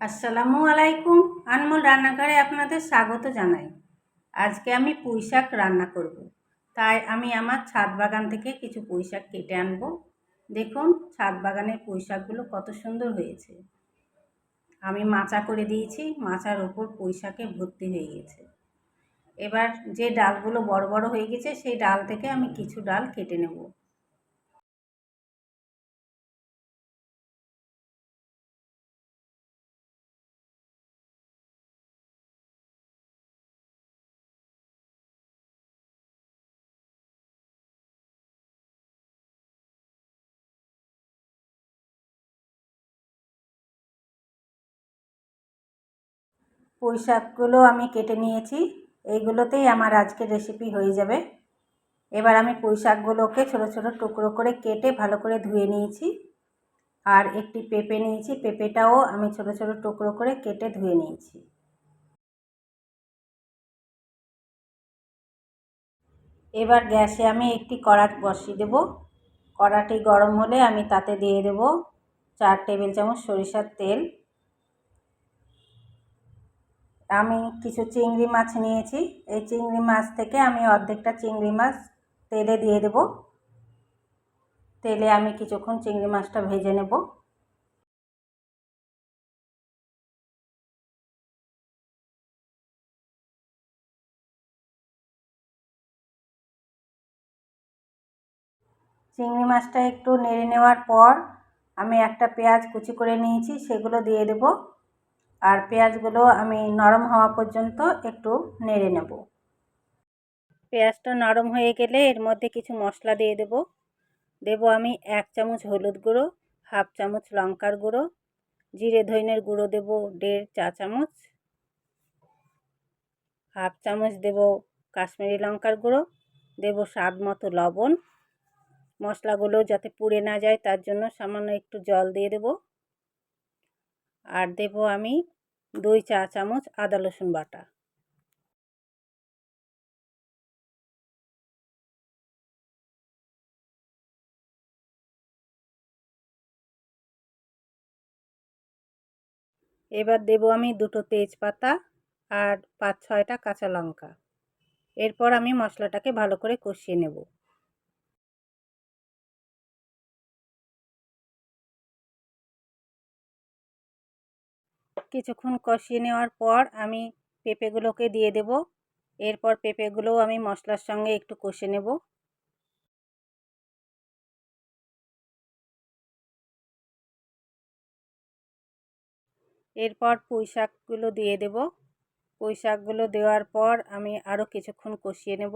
আসসালামু আলাইকুম। আনমোল রান্নাঘরে আপনাদের স্বাগত জানাই। আজকে আমি পুঁই শাক রান্না করব। তাই আমি আমার ছাদ বাগান থেকে কিছু পুঁই শাক কেটে আনবো। দেখুন ছাদ বাগানের পুঁই শাকগুলো কত সুন্দর হয়েছে। আমি মাচা করে দিয়েছি, মাচার ওপর পুঁই শাকে ভর্তি হয়ে গেছে। এবার যে ডালগুলো বড় বড় হয়ে গেছে সেই ডাল থেকে আমি কিছু ডাল কেটে নেব। পুঁই শাকগুলো আমি কেটে নিয়েছি, এইগুলোতেই আমার আজকের রেসিপি হয়ে যাবে। এবার আমি পুঁই শাকগুলোকে ছোটো ছোটো টুকরো করে কেটে ভালো করে ধুয়ে নিয়েছি। আর একটি পেঁপে নিয়েছি, পেঁপেটাও আমি ছোটো ছোটো টুকরো করে কেটে ধুয়ে নিয়েছি। এবার গ্যাসে আমি একটি কড়া বসিয়ে দেব। কড়াটি গরম হলে আমি তাতে দিয়ে দেব 4 টেবিল চামচ সরিষার তেল। আমি কিছু চিংড়ি মাছ নিয়েছি, এই চিংড়ি মাছ থেকে আমি অর্ধেকটা চিংড়ি মাছ তেলে দিয়ে দেব। তেলে আমি কিছুক্ষণ চিংড়ি মাছটা ভেজে নেব। চিংড়ি মাছটা একটু নেড়ে নেওয়ার পর আমি একটা পেঁয়াজ কুচি করে নিয়েছি, সেগুলো দিয়ে দেব। আর পেঁয়াজগুলো আমি নরম হওয়া পর্যন্ত একটু নেড়ে নেব। পেঁয়াজটা নরম হয়ে গেলে এর মধ্যে কিছু মশলা দিয়ে দেব। আমি 1 চামচ হলুদ গুঁড়ো, হাফ চামচ লঙ্কার গুঁড়ো, জিরে ধইনের গুঁড়ো দেব 1.5 চা চামচ, হাফ চামচ দেব কাশ্মীরি লঙ্কার গুঁড়ো, দেব স্বাদ মতো লবণ। মশলাগুলো যাতে পুড়ে না যায় তার জন্য সামান্য একটু জল দিয়ে দেব। আর দেব আমি 2 চা চামচ আদা রসুন বাটা। এবার দেব আমি 2টো তেজপাতা আর 5-6টা কাঁচা লঙ্কা। এরপর আমি মশলাটাকে ভালো করে কষিয়ে নেব। কিছুক্ষণ কষিয়ে নেওয়ার পর আমি পেঁপেগুলোকে দিয়ে দেব। এরপর পেঁপেগুলোও আমি মশলার সঙ্গে একটু কষে নেব। এরপর পুঁই শাকগুলো দিয়ে দেব। পুঁই শাকগুলো দেওয়ার পর আমি আরও কিছুক্ষণ কষিয়ে নেব।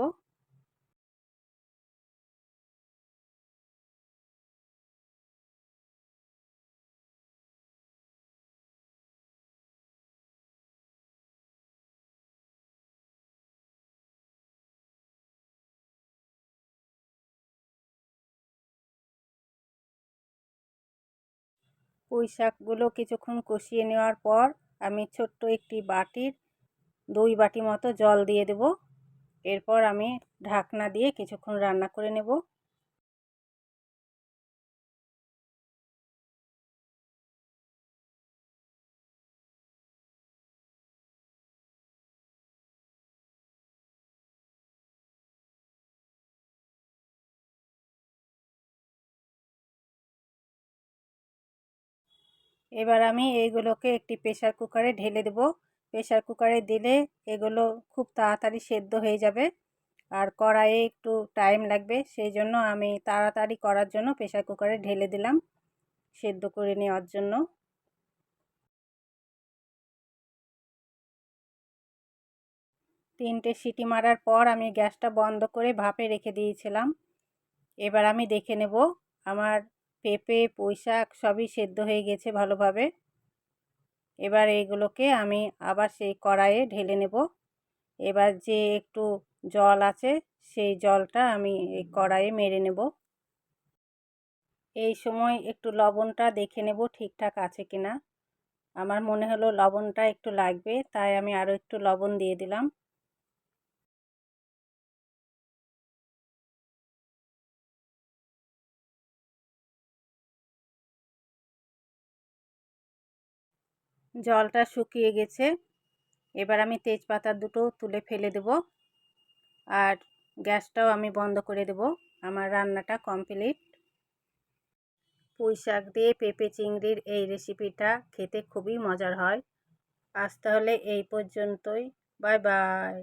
পুঁই শাকগুলো কিছুক্ষণ কষিয়ে নেওয়ার পর আমি ছোট্ট একটি বাটির 2 বাটি মতো জল দিয়ে দেব। এরপর আমি ঢাকনা দিয়ে কিছুক্ষণ রান্না করে নেব। এবার আমি এইগুলোকে একটি প্রেসার কুকারে ঢেলে দেব। প্রেসার কুকারে দিলে এগুলো খুব তাড়াতাড়ি সেদ্ধ হয়ে যাবে। আর কড়াইয়ে একটু টাইম লাগবে, সেই জন্য আমি তাড়াতাড়ি করার জন্য প্রেসার কুকারে ঢেলে দিলাম সেদ্ধ করে নেওয়ার জন্য। 3টে সিটি মারার পর আমি গ্যাসটা বন্ধ করে ভাপে রেখে দিয়েছিলাম। এবার আমি দেখে নেব আমার পেঁপে পুঁই শাক সবই সেদ্ধ হয়ে গেছে ভালোভাবে। এবার এইগুলোকে আমি আবার সেই কড়াইয়ে ঢেলে নেব। এবার যে একটু জল আছে সেই জলটা আমি এই কড়াইয়ে মেরে নেব। এই সময় একটু লবণটা দেখে নেব ঠিকঠাক আছে কিনা। আমার মনে হলো লবণটা একটু লাগবে, তাই আমি আরও একটু লবণ দিয়ে দিলাম। জলটা শুকিয়ে গেছে। এবার আমি তেজপাতা দুটো তুলে ফেলে দেব, আর গ্যাসটাও আমি বন্ধ করে দেব। আমার রান্নাটা কমপ্লিট। পুঁই শাক দিয়ে পেঁপে চিংড়ির এই রেসিপিটা খেতে খুবই মজার হয়। আজ তাহলে এই পর্যন্তই। Bye bye.